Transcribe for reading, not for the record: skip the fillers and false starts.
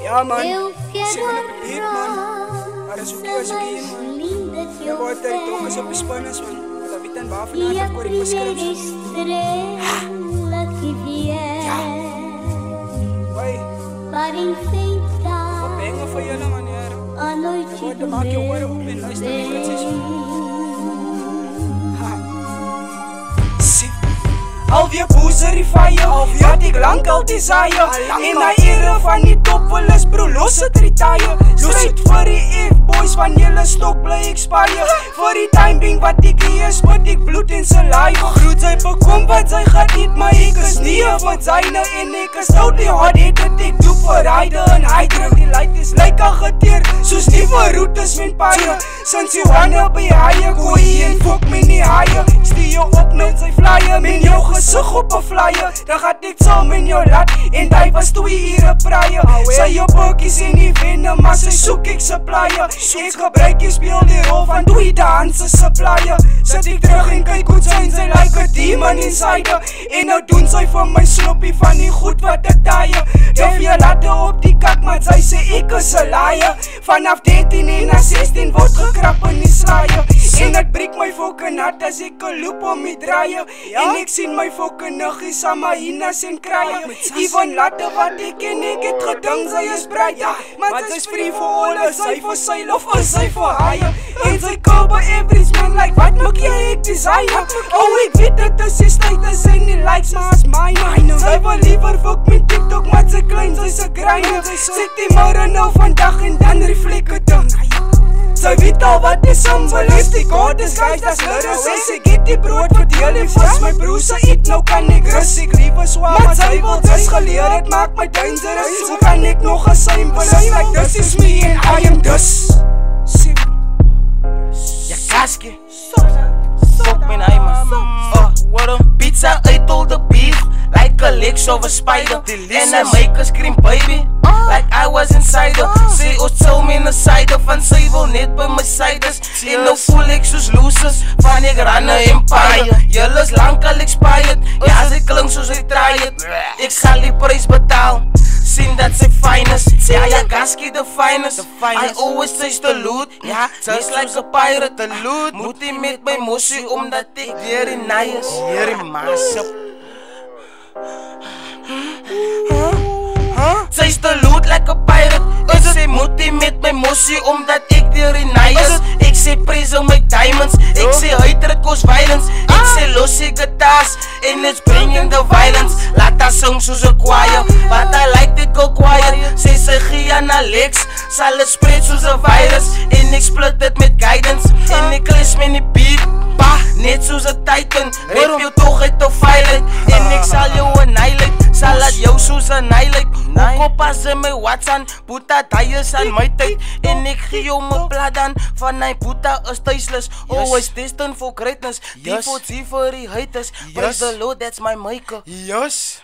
Ja man, sê van op die beat man. Maar is oké as ek hier man. Ek wou dat die tronk is op die span is man. Dat weet dan waar vanavond ek word die beskrips. Ja. Hoi. Wat bengen vir julle man hier. Ek wou te maak jou oor op en luister die prinses. Alweer boezer die fire, wat ek lang al desire. En na ere van die top wil is bro, los het retire. Strijd vir die F-boys van julle stok bly expire. Vir die timing wat ek hier is, moet ek bloed en saliva. Groet sy bekom wat sy gaat eet, maar ek is nie van syne. En ek is nou die hard-headed, ek doe vir Ryder en Hydra. Die light is lyk al geteer, soos die routes met paie. Sinds jy wanne by haie, gooi en fok met die haie. Stuur jou op met sy flyer, men jou gesig op 'n flyer. Dan gaat ek saam in jou lat, en die was 2 ure praie. Sy jou bokkies en die venne, maar sy soek ek supplier. Ek gebruik jy speel die rol van tweedehandse supplier. Sit ek terug en kyk hoe sy like a demon inside. En nou doen sy vir my sloppie van die goed wat ek taie. Def jy latte op die kak, maar sy sê ek is 'n liar. Vanaf 13 en na 16 word gekrap in die slaaier. En het breek my fokke nat as ek 'n loop om die draaie. En ek sien my fokke nuggies aan my hinas en kraaie. Even latte wat ek en ek het gedink sy is breed. Maar sy is free for all, is sy vir sy lof, is sy vir haie. En sy kobe average man, like wat maak jy ek desire. Oh ek weet dit is die status en die likes, maar as myne. Sy wil liever fok met TikTok, maar sy klein, sy se grind. Sy die môre nou vandag en dan reflect het dan. Sy weet al wat die symbol is, die God is guys, das lyrics is. Ek het die brood verdeel en vis, my broer sy eet, nou kan ek rus. Ek liewe swaar, maar sy wil dis geleer, het maak my dangerous. So kan ek nog 'n symbol is, like this is me and I am this. Ja kaske, sok mijn ei man. What a pizza uit all the beef, like a legs of a spider. And I make a scream baby, like I was inside her. Sy ons tel my na syde, van sy wil net by my sydes. En nou voel ek soos losers, van ek run 'n empire. Julle is lang al expired, ja sy klink soos hy try het. Ek sal die prys betaal, sien dat sy fine is. Ja Gaski the finest, I always taste the loot. Ja, just like a pirate, the loot. Moet hy met my mossie, omdat ek deur die naai is. Hier die maasop. Sy's the loot like a pirate. Ek sê moet hy met my mossie, omdat ek deur die naai is. Ek sê praise my diamonds, ek sê huid kos violence. Ek sê los die guitars, and it's bringing the violence. Laat haar sing soos 'n choir, but I like it go quiet. Sê sy gee aan Alex, sal het spread soos 'n virus. En ek split dit met guidance, en ek clash met die beat. Bah, net soos 'n titan, rip jou toch uit te violent. En ek sal jou annihilate, sal laat jou soos 'n highlight. Hoekom pas in my WhatsApp, Boeta die is aan my tyd. En ek gee jou my blad aan, van hy Boeta is thuisless. Always destined for greatness, die voor die haters. Praise the Lord, that's my maker. Yes.